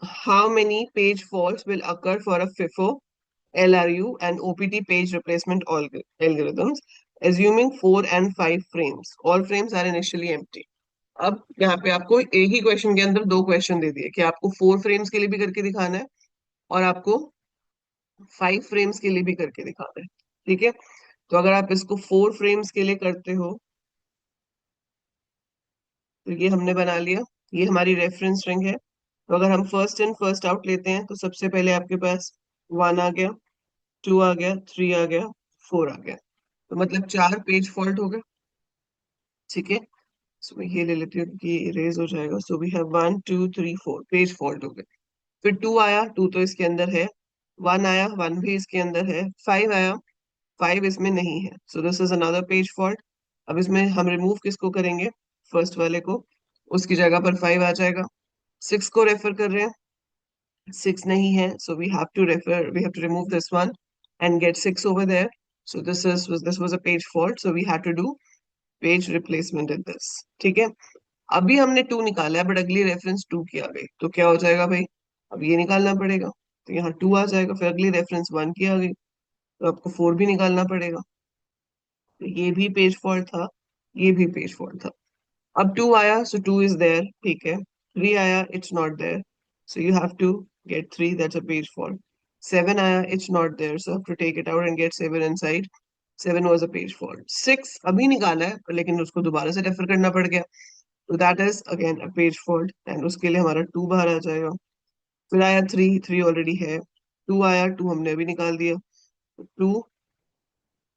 how many page faults will occur for a FIFO, LRU, and OPT page replacement algorithms, assuming 4 and 5 frames. All frames are initially empty. अब यहाँ पे आपको एक ही question के अंदर दो क्वेश्चन दे दिए कि आपको 4 फ्रेम्स के लिए भी करके दिखाना है और आपको 5 फ्रेम्स के लिए भी करके दिखाना है। ठीक है, तो अगर आप इसको 4 फ्रेम्स के लिए करते हो तो ये हमने बना लिया, ये हमारी रेफरेंस स्ट्रिंग है। तो अगर हम फर्स्ट इन फर्स्ट आउट लेते हैं तो सबसे पहले आपके पास 1 आ गया, 2 आ गया, 3 आ गया, 4 आ गया, तो मतलब 4 पेज फॉल्ट हो गए। ठीक है, सो मैं ये ले लेती हूँ कि इरेज हो जाएगा। So we have 1 2 3 4 page fault हो गए। फिर 2 आया, 2 तो इसके अंदर है। 1 आया, 1 भी इसके अंदर है। 5 आया, 5 इसमें नहीं है, सो this is another page fault. अब इसमें हम रिमूव किसको करेंगे? फर्स्ट वाले को, उसकी जगह पर 5 आ जाएगा। 6 को रेफर कर रहे हैं, 6 नहीं है, so we have to remove this one and get 6 over there. So this was a page fault, so we had to do page replacement in this. ठीक है, अभी हमने 2 निकाला है बट अगली रेफरेंस 2 की आ गई, तो क्या हो जाएगा भाई? अब ये निकालना पड़ेगा, तो यहाँ 2 आ जाएगा। फिर अगली रेफरेंस 1 की आ गई, तो आपको 4 भी निकालना पड़ेगा। तो ये भी पेज फॉल्ट था, ये भी पेज फॉल्ट था। अब 2 आया, सो 2 इज देयर, ठीक है। 3 आया, it's not there, so you have to get 3, that's a page fault. 7 आया, it's not there, so have to take it out and get 7 inside. 7 was a page fault. 6 अभी निकाला है पर लेकिन उसको दोबारा से रेफर करना पड़ गया, तो that is again a page fault and उसके लिए हमारा 2 बाहर आ जाएगा। फिर आया 3, 3 ऑलरेडी है। 2 आया, 2 हमने अभी निकाल दिया, 2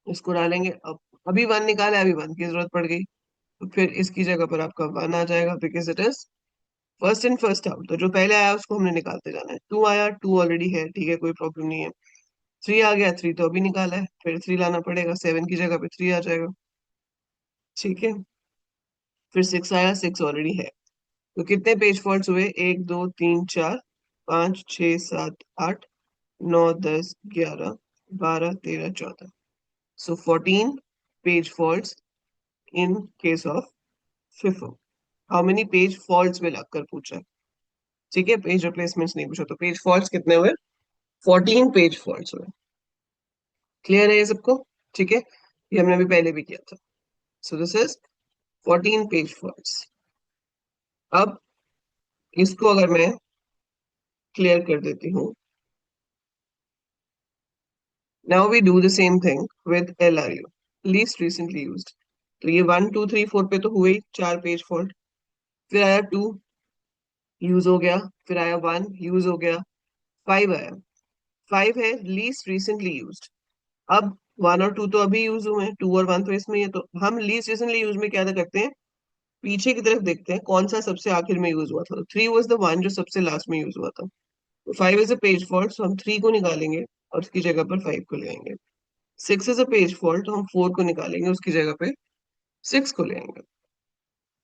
इसको डालेंगे। अब अभी 1 निकाला है, अभी 1 की जरूरत पड़ गई, तो फिर इसकी जगह पर आपका 1 आ जाएगा because it is first in first out. तो जो पहले आया उसको हमने निकालते जाना है। 2 आया, 2 ऑलरेडी है, ठीक है, कोई प्रॉब्लम नहीं है। 3 आ गया, 3 तो अभी निकाला है, फिर 3 लाना पड़ेगा, 7 की जगह पे 3 आ जाएगा। ठीक है, फिर 6 आया, 6 ऑलरेडी है। तो कितने पेज फॉल्ट्स हुए? 1 2 3 4 5 6 7 8 9 10 11 12 13 14, सो 14 page faults in case of FIFO। How many page faults में लगकर पूछा है। ठीक है, पेज रिप्लेसमेंट्स नहीं पूछा, तो पेज फॉल्ट्स कितने हुए? 14 पेज फॉल्ट्स हुए। क्लियर है ये सबको? ठीक है, ये हमने अभी पहले भी किया था। So this is 14 page faults. अब इसको अगर मैं क्लियर कर देती हूँ, now we do the same thing with LRU, least recently used. तो ये 1 2 3 4 पे तो हुए ही 4 पेज फॉल्ट। फिर आया 2, यूज हो गया। फिर आया 1, यूज हो गया। 5 आया, 5 है लीस्ट रिसेंटली यूज्ड। अब 1 और 2 तो अभी यूज हुए हैं, 2 और 1 तो इसमें ही है, तो हम लीस्ट रिसेंटली यूज में क्या करते हैं? पीछे की तरफ देखते हैं कौन सा सबसे आखिर में यूज हुआ था। तो 3 वाज द वन जो सबसे लास्ट में यूज हुआ था। तो 5 इज अ पेज फॉल्ट, तो हम 3 को निकालेंगे और उसकी जगह पर 5 को ले आएंगे। 6 इज अ पेज फॉल्ट, तो हम 4 को निकालेंगे, उसकी जगह पे 6 को ले आएंगे।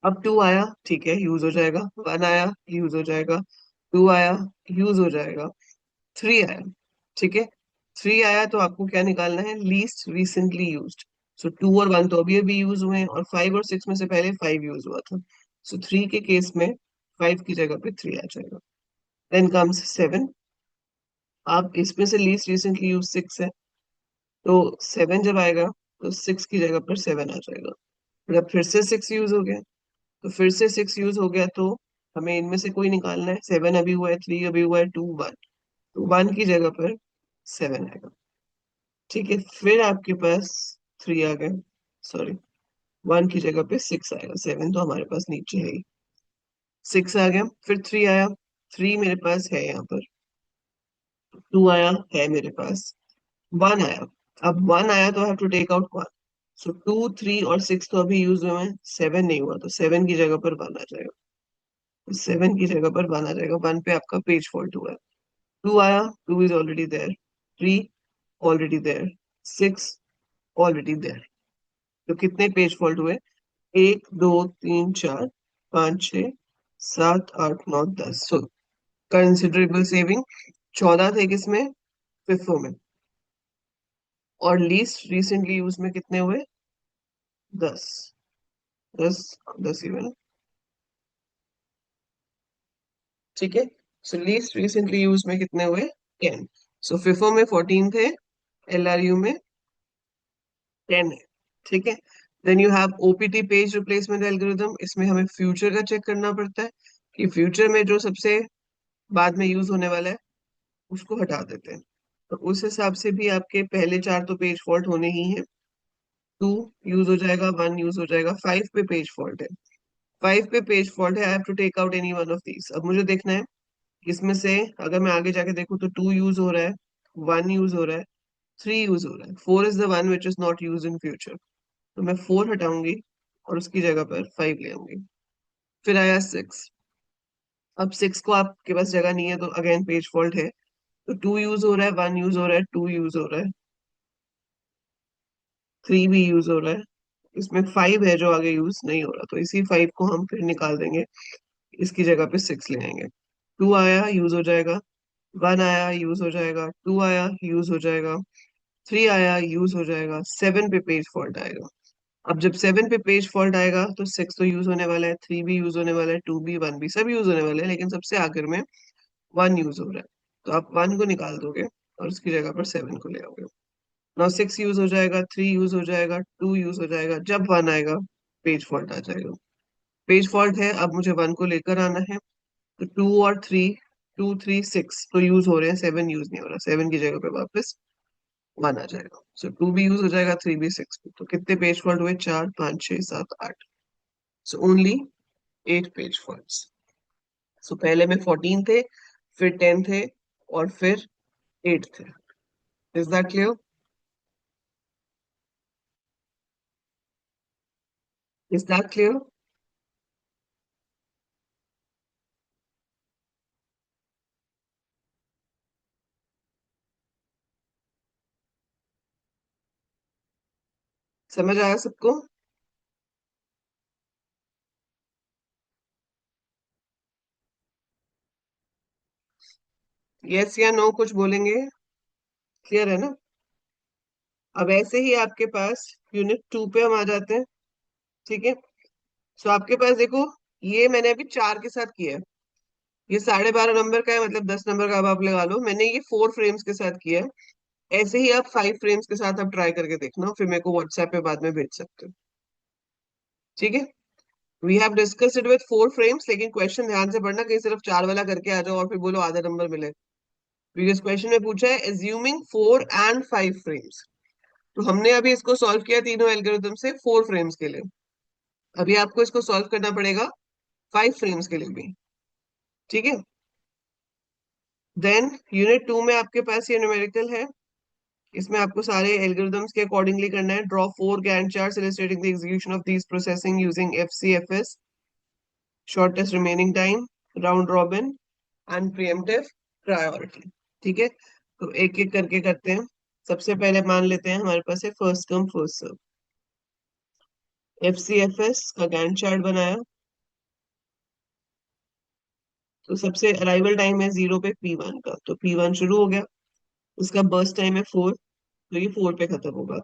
अब 2 आया, ठीक है, यूज हो जाएगा। 1 आया, यूज हो जाएगा। 2 आया, यूज हो जाएगा। 3 आया, ठीक है। 3 आया तो आपको क्या निकालना है? Least recently used. सो 2 और 1 तो अभी अभी यूज हुए हैं, और 5 और 6 में से पहले 5 यूज हुआ था। सो 3 के केस में 5 की जगह पे 3 आ जाएगा। Then comes 7। आप इसमें से लीस्ट रिसेंटली यूज 6 है, तो 7 जब आएगा तो 6 की जगह पर 7 आ जाएगा। फिर अब फिर से 6 यूज हो गया, तो फिर से 6 यूज हो गया, तो हमें इनमें से कोई निकालना है। 7 अभी हुआ है, 3 अभी हुआ है, 2 1, तो 1 की जगह पर 7 आएगा। ठीक है, फिर आपके पास 3 आ गए, सॉरी, 1 की जगह पे 6 आएगा। 7 तो हमारे पास नीचे है ही। 6 आ गया, फिर 3 आया। 3 मेरे पास है यहाँ पर। 2 आया है मेरे पास। 1 आया, अब 1 आया तो I have to take out 1। So 2 3 और 6 तो अभी यूज हुए हैं, 7 नहीं हुआ, तो 7 की जगह पर 1 आ जाएगा। तो 7 की जगह पर 1 आ जाएगा। 1 पे आपका पेज फॉल्ट हुआ है। 2 आया, 2 is already there. 3 already there. 6 already there. तो कितने पेज फॉल्ट हुए? 1 2 3 4 5 6 7 8 9 10, सो कंसिडरेबल सेविंग। 14 थे किसमें? FIFO में। और लीस्ट रिसेंटली यूज में कितने हुए? 10। 10 10 ही हुए ना? ठीक है, सो लीस्ट रिसेंटली यूज में कितने हुए? 10। सो फिफो में 14 थे, एलआरयू में 10 है। ठीक है। Then you have OPT page replacement algorithm. इसमें हमें फ्यूचर का चेक करना पड़ता है कि फ्यूचर में जो सबसे बाद में यूज होने वाला है उसको हटा देते हैं। तो उस हिसाब से भी आपके पहले चार तो पेज फॉल्ट होने ही हैं। 2 यूज हो जाएगा, 1 यूज हो जाएगा, 5 पे पेज फॉल्ट है। 5 पे पेज फॉल्ट है, I have to take out any one of these. अब मुझे देखना है इसमें से अगर मैं आगे जाके देखूँ तो 2 यूज हो रहा है, 1 यूज हो रहा है, 3 यूज हो रहा है, 4 is the one which is not use in future. तो मैं 4 हटाऊंगी और उसकी जगह पर 5 ले आऊंगी। फिर आया 6। अब 6 को आपके पास जगह नहीं है तो अगेन पेज फॉल्ट है। तो 2 यूज हो रहा है, 1 यूज हो रहा है, 2 यूज हो रहा है, 3 भी यूज हो रहा है। इसमें 5 है जो आगे यूज नहीं हो रहा, तो इसी 5 को हम फिर निकाल देंगे, इसकी जगह पे 6 ले आएंगे। 2 आया, यूज हो जाएगा। 1 आया, यूज हो जाएगा। 2 आया, यूज हो जाएगा। 3 आया, यूज हो जाएगा। 7 पे पेज फॉल्ट आएगा। अब जब 7 पे पेज फॉल्ट आएगा तो 6 तो यूज होने वाला है, 3 भी यूज होने वाला है, 2 भी, 1 भी, सब यूज होने वाले हैं, लेकिन सबसे आखिर में 1 यूज हो रहा है। तो आप 1 को निकाल दोगे और उसकी जगह पर 7 को ले आओगे। नाउ 6 यूज हो जाएगा, 3 यूज हो जाएगा, 2 यूज हो जाएगा। जब 1 आएगा पेज फॉल्ट आ जाएगा। पेज फॉल्ट है, अब मुझे 1 को लेकर आना है। तो 2 और 3, 2 3 6 तो यूज हो रहे हैं, 7 यूज नहीं हो रहा। 7 की जगह पे वापस 1 आ जाएगा। सो 2 भी यूज हो जाएगा, 3 भी, 6 भी। तो कितने पेज फॉल्ट हुए? 4 5 6 7 8। So only 8 page fault. So पहले में 14 थे, फिर 10 थे, और फिर 8 थे। Is that clear? Is that clear? समझ आया सबको? यस या नो कुछ बोलेंगे? क्लियर है ना? अब ऐसे ही आपके पास यूनिट 2 पे हम आ जाते हैं। ठीक है। सो आपके पास देखो, ये मैंने अभी 4 के साथ किया है। ये 12.5 नंबर का है, मतलब 10 नंबर का। अब आप लगा लो, मैंने ये 4 फ्रेम्स के साथ किया है। ऐसे ही आप 5 फ्रेम्स के साथ आप ट्राई करके देखना, फिर मेरे को व्हाट्सएप पे बाद में भेज सकते हो। ठीक है। We have discussed it with 4 frames, लेकिन क्वेश्चन ध्यान से पढ़ना, कहीं सिर्फ 4 वाला करके आ जाओ और फिर बोलो आधा नंबर मिले। बिकॉज क्वेश्चन में पूछा है एज्यूमिंग 4 and 5 फ्रेम्स। तो हमने अभी इसको सॉल्व किया तीनों एल्गोरिथम से 4 फ्रेम्स के लिए। अभी आपको इसको सॉल्व करना पड़ेगा 5 फ्रेम्स के लिए भी। ठीक है। देन यूनिट 2 में आपके पास ये न्यूमेरिकल है। इसमें आपको सारे एल्गोरिथम्स के अकॉर्डिंगली करना है। Draw 4 Gantt charts illustrating the execution of these processing using FCFS, shortest remaining time, round robin and pre-emptive priority. ठीक है। तो एक एक करके करते हैं। सबसे पहले मान लेते हैं हमारे पास है first come first serve. FCFS का गैंट चार्ट बनाया। तो सबसे अराइवल टाइम है 0 पे P1 का, तो P1 शुरू हो गया। उसका बर्स्ट टाइम है 4, तो ये 4 पे खत्म होगा।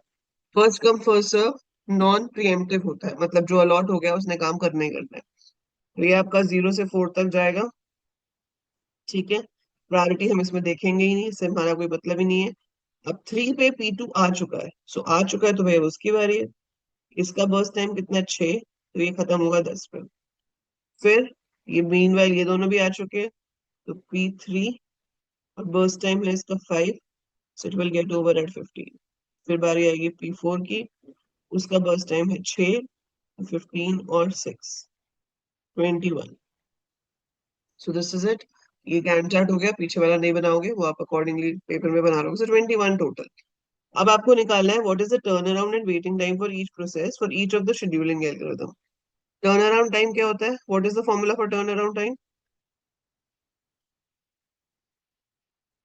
First come first serve non preemptive होता है, मतलब जो अलॉट हो गया उसने काम करना ही करना है। तो ये आपका 0 से 4 तक जाएगा। ठीक है। प्रायोरिटी हम इसमें देखेंगे ही नहीं, इससे हमारा कोई मतलब ही नहीं है। अब 3 पे P2 आ चुका है, सो आ चुका है तो भाई उसकी बारी है। इसका बर्स्ट टाइम कितना है? 6, तो ये खत्म होगा 10 पे। फिर ये मीनवाइल ये दोनों भी आ चुके हैं, तो P3 और बर्स्ट टाइम है इसका 5, so it will get over at 15। फिर बारी आएगी P4 की। उसका बर्स्ट टाइम है 6, 15 और 6, 21। सो दिस इज इट। ये गैंट चार्ट हो गया। पीछे वाला नहीं बनाओगे, वो आप अकॉर्डिंगली पेपर में बना लोगे। सो 21 टोटल। अब आपको निकालना है what is the turn around and waiting time for each process for each of the scheduling algorithm. Turn around time क्या होता है? What is the formula for turn around time?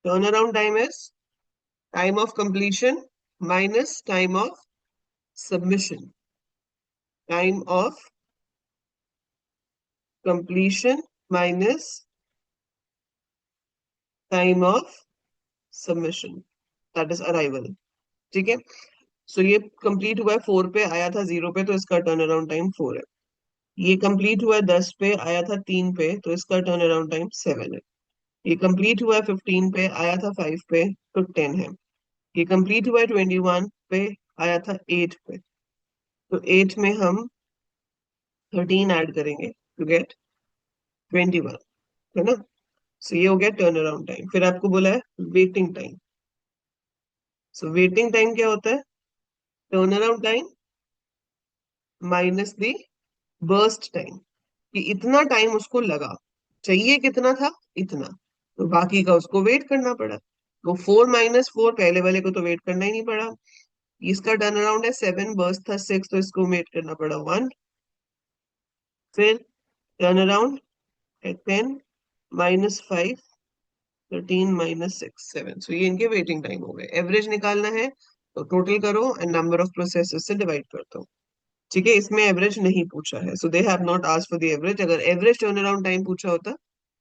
Turn around time is time of completion minus time of submission. Time of completion minus time of submission, that is arrival. ठीक है। सो ये complete हुआ है 4 पे, आया था 0 पे, तो इसका टर्न अराउंड टाइम 4 है। ये कंप्लीट हुआ है 10 पे, आया था 3 पे, तो इसका टर्न अराउंड टाइम 7 है। ये कंप्लीट हुआ है 15 पे, आया था 5 पे, तो 10 है। ये कंप्लीट हुआ है 21 पे, आया था 8 पे, तो 8 में हम 13 ऐड करेंगे टू गेट 21, है ना। सो ये हो गया टर्न अराउंड टाइम। फिर आपको बोला है waiting time. So waiting time क्या होता है? Turn around time minus the burst time, कि इतना टाइम उसको लगा, चाहिए कितना था, इतना, तो बाकी का उसको वेट करना पड़ा। तो 4 - 4, पहले वाले को तो वेट करना ही नहीं पड़ा। इसका टर्न अराउंड है 7, बर्स्ट था 6, तो इसको वेट करना पड़ा 1। फिर टर्न अराउंड है 10 -5, 13 - 6 7। सो ये इनके वेटिंग टाइम हो गए। एवरेज निकालना है तो टोटल करो एंड नंबर ऑफ प्रोसेसेस से डिवाइड कर दो। ठीक है, इसमें एवरेज नहीं पूछा है, so they have not asked for the average. अगर एवरेज टर्न अराउंड टाइम पूछा होता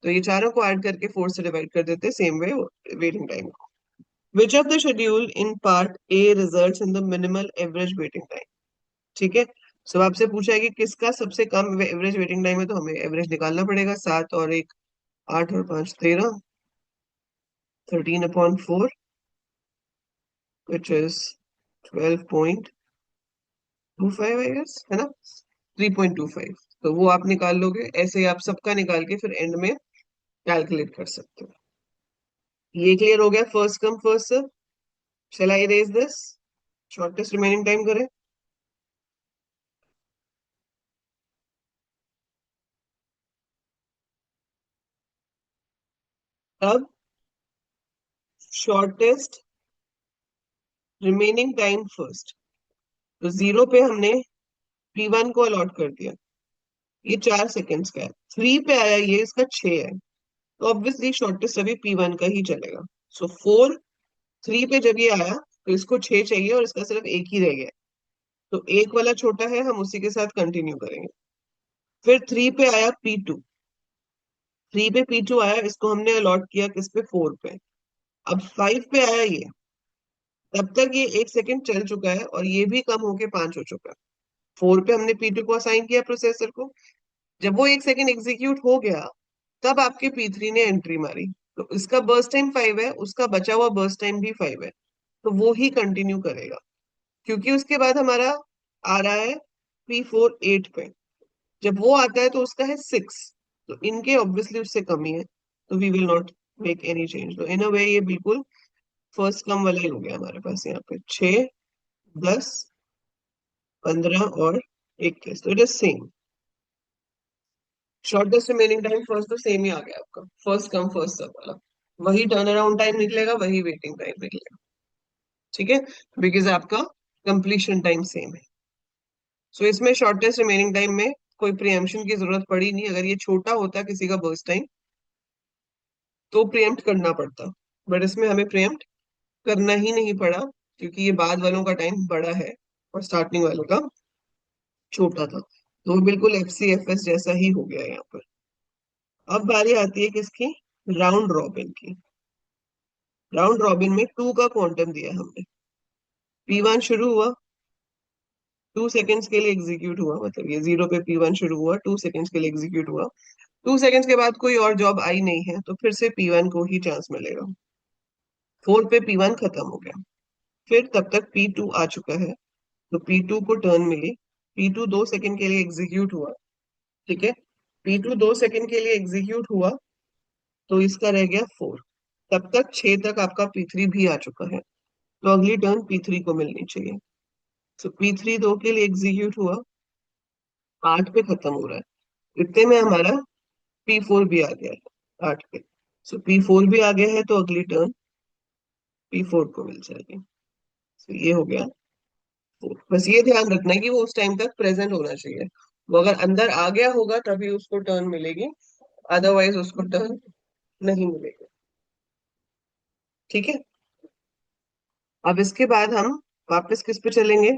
तो ये चारों को ऐड करके 4 से डिवाइड कर देते, सेम वे वेटिंग टाइम को। Which of the schedule in part A results in the minimal average waiting time? ठीक है, सो आपसे पूछा है कि किसका सबसे कम एवरेज वेटिंग टाइम है, तो हमें एवरेज निकालना पड़ेगा। 7 और 1 8 और 5 13, 13/4 विच इज 12.25 आई गेस, है ना, 3.25। तो वो आप निकाल लोगे, ऐसे ही आप सबका निकाल के फिर एंड में कैलकुलेट कर सकते हो। ये क्लियर हो गया, first come first serve. Shall I raise this? Shortest remaining time करें। अब शॉर्टेस्ट रिमेनिंग टाइम फर्स्ट, तो 0 पे हमने P1 को अलॉट कर दिया, ये 4 सेकेंड्स का है। 3 पे आया, ये इसका 6 है, तो ऑब्वियसली शॉर्टेस्ट अभी P1 का ही चलेगा। सो 4 3 पे जब ये आया तो इसको 6 चाहिए और इसका सिर्फ एक ही रह गया, तो एक वाला छोटा है, हम उसी के साथ कंटिन्यू करेंगे। फिर 3 पे आया P2, 3 पे P2 आया, इसको हमने अलॉट किया किस पे, 4 पे। अब 5 पे आया ये, तब तक ये 1 सेकेंड चल चुका है और ये भी कम होके 5 हो चुका है। 4 पे हमने P2 को असाइन किया प्रोसेसर को, जब वो 1 सेकेंड एग्जीक्यूट हो गया तब आपके P3 ने एंट्री मारी, तो इसका बर्स्ट टाइम 5 है, उसका बचा हुआ बर्स्ट टाइम भी 5 है, तो वो ही कंटिन्यू करेगा। क्योंकि उसके बाद हमारा आ रहा है P4 8 पे, जब वो आता है तो उसका है 6, तो इनके ऑब्वियसली उससे कम ही है, तो we will not make any change. तो इन अ वे ये बिल्कुल फर्स्ट कम वाला ही हो गया हमारे पास। यहाँ पे 6 10 15 और 21, तो it is same. Shortest remaining time first तो सेम ही आ गया आपका, फर्स्ट कम फर्स्ट सर्व वाला। वही टर्न अराउंड टाइम निकलेगा, वही वेटिंग टाइम निकलेगा। ठीक है, बिकॉज आपका कंप्लीशन टाइम सेम है। सो इसमें शॉर्टेस्ट रिमेनिंग टाइम में कोई प्रियम्पशन की जरूरत पड़ी नहीं। अगर ये छोटा होता किसी का बर्स्ट टाइम तो प्रियम्प्ट करना पड़ता, बट इसमें हमें प्रियम्प्ट करना ही नहीं पड़ा, क्योंकि ये बाद वालों का टाइम बड़ा है और स्टार्टिंग वालों का छोटा था, तो वो बिल्कुल FCFS जैसा ही हो गया यहाँ पर। अब बारी आती है किसकी? राउंड रॉबिन की। राउंड रॉबिन में 2 का क्वांटम दिया हमने। P1 शुरू हुआ, 2 सेकेंड्स के लिए एग्जीक्यूट हुआ, मतलब ये 0 पे P1 शुरू हुआ, 2 सेकेंड्स के लिए एग्जीक्यूट हुआ। 2 सेकेंड्स के बाद कोई और जॉब आई नहीं है, तो फिर से P1 को ही चांस मिलेगा। 4 पे P1 खत्म हो गया, फिर तब तक P2 आ चुका है, तो P2 को टर्न मिली। P2 2 सेकेंड के लिए एग्जीक्यूट हुआ, ठीक है, P2 2 सेकेंड के लिए एग्जीक्यूट हुआ, तो इसका रह गया 4। तब तक 6 तक आपका P3 भी आ चुका है, तो अगली टर्न P3 को मिलनी चाहिए। तो P3 2 के लिए एग्जीक्यूट हुआ, 8 पे खत्म हो रहा है, इतने में हमारा P4 भी आ गया है 8 पे। सो P4 भी आ गया है, तो अगली टर्न P4 को मिल जाएगी। तो ये हो गया 4। बस ये ध्यान रखना है कि वो उस टाइम तक प्रेजेंट होना चाहिए। वो अगर अंदर आ गया होगा तभी उसको टर्न मिलेगी, अदरवाइज उसको टर्न नहीं मिलेगी। ठीक है, अब इसके बाद हम वापस किस पे चलेंगे?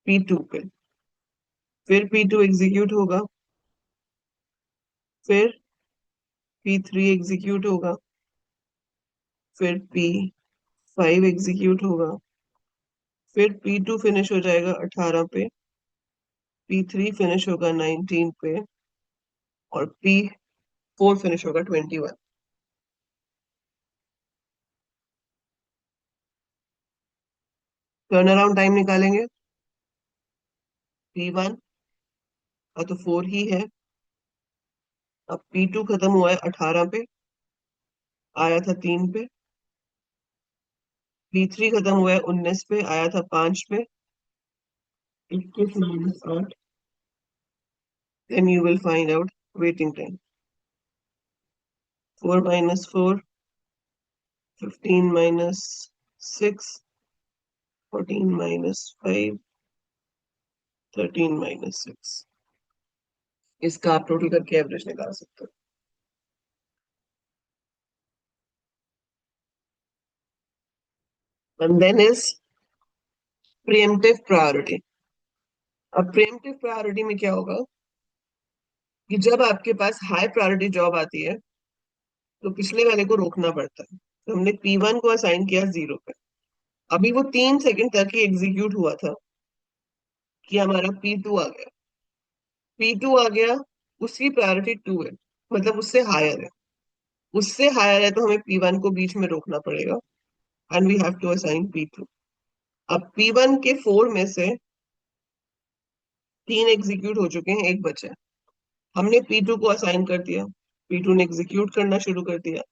P2 पे। फिर P2 एग्जीक्यूट होगा, फिर P3 एग्जीक्यूट होगा, फिर P5 एग्जीक्यूट होगा, फिर P2 फिनिश हो जाएगा 18 पे, P3 फिनिश होगा 19 पे, और P4 फिनिश होगा 21। टर्न अराउंड टाइम निकालेंगे। P1 का तो 4 ही है। अब P2 खत्म हुआ है 18 पे, आया था 3 पे। P3 खत्म हुआ है 19 पे, आया था 5 पे। 21 - 8, then you will find out waiting time. 4 - 4, 15 - 6, 14 - 5, 13 - 6। इसका आप टोटल करके एवरेज निकाल सकते हो। And then is preemptive priority. अब preemptive priority में क्या होगा कि जब आपके पास हाई प्रायोरिटी जॉब आती है तो पिछले वाले को रोकना पड़ता है। तो हमने P1 को असाइन किया 0 पे। अभी वो 3 सेकंड तक ही एग्जीक्यूट हुआ था कि हमारा P2 आ गया। P2 आ गया, उसकी प्रायोरिटी 2 है, मतलब उससे हायर है। उससे हायर है तो हमें P1 को बीच में रोकना पड़ेगा। And we have to assign P2। अब P1 के 4 में से 3 एग्जीक्यूट हो चुके हैं, एक बचा है। हमने P2 को असाइन कर दिया, P2 ने एग्जीक्यूट करना शुरू कर दिया।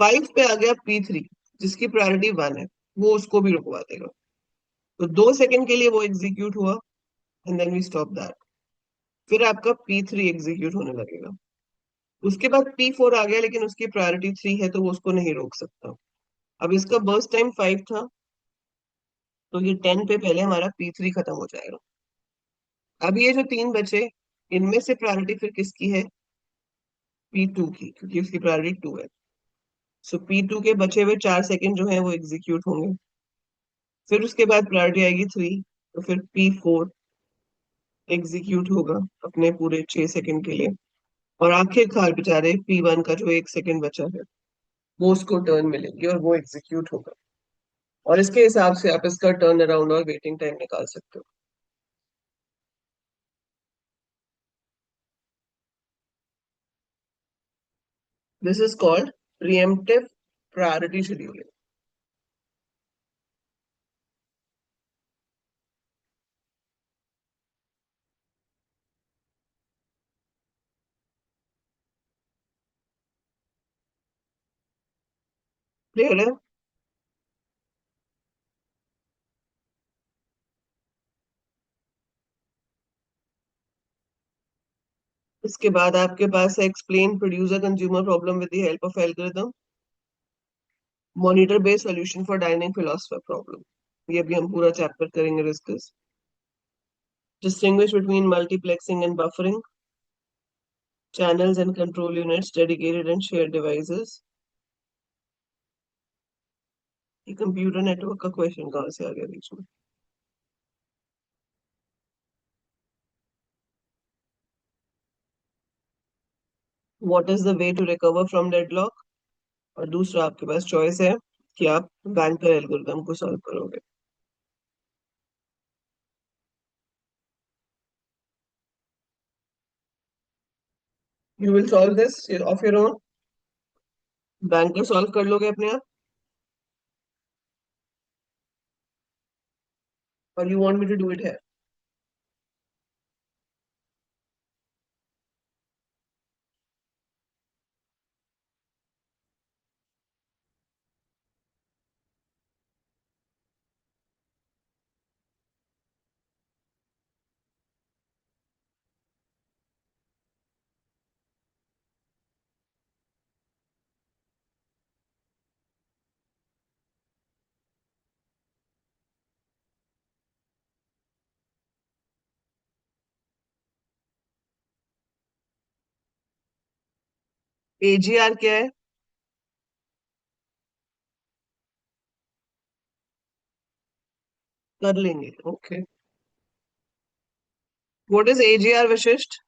5 पे आ गया P3, जिसकी प्रायोरिटी 1 है, वो उसको भी रुकवा देगा। तो 2 सेकंड के लिए वो एग्जीक्यूट हुआ, and then we stop that. फिर आपका P3 एग्जीक्यूट होने लगेगा। उसके बाद P4 आ गया, लेकिन उसकी प्रायोरिटी 3 है तो वो उसको नहीं रोक सकता। अब इसका बर्स्ट टाइम 5 था, तो ये 10 पे पहले हमारा P3 खत्म हो जाएगा। अब ये जो 3 बचे, इनमें से प्रायोरिटी फिर किसकी है? P2 की, क्योंकि उसकी प्रायोरिटी 2 है। सो P2 के बचे हुए 4 सेकंड जो है वो एग्जीक्यूट होंगे। फिर उसके बाद प्रायोरिटी आएगी 3, तो फिर P4 एग्जीक्यूट होगा अपने पूरे 6 सेकंड के लिए। और आखिरकार बेचारे P1 का जो 1 सेकंड बचा है, वो उसको टर्न मिलेगी और वो एग्जीक्यूट होगा। और इसके हिसाब से आप इसका टर्न अराउंड और वेटिंग टाइम निकाल सकते हो। This is called preemptive priority scheduling. Clear है? इसके बाद आपके पास है explain producer consumer problem with the help of algorithm, monitor based solution for dynamic philosopher problem. ये भी हम पूरा चैप्टर करेंगे discuss. Distinguish between multiplexing and buffering, channels and control units, dedicated and shared devices। ये computer network का question कहाँ से आ गया बीच में? What is the way to recover from deadlock? और दूसरा आपके पास चॉइस है कि आप बैंकर एल्गोरिथम को सॉल्व करोगे। You will solve this of your own? Banker solve कर लोगे अपने आप? और you want me to do it है? एजीआर क्या है? कर लेंगे, okay. What is AGR, Vashishtha?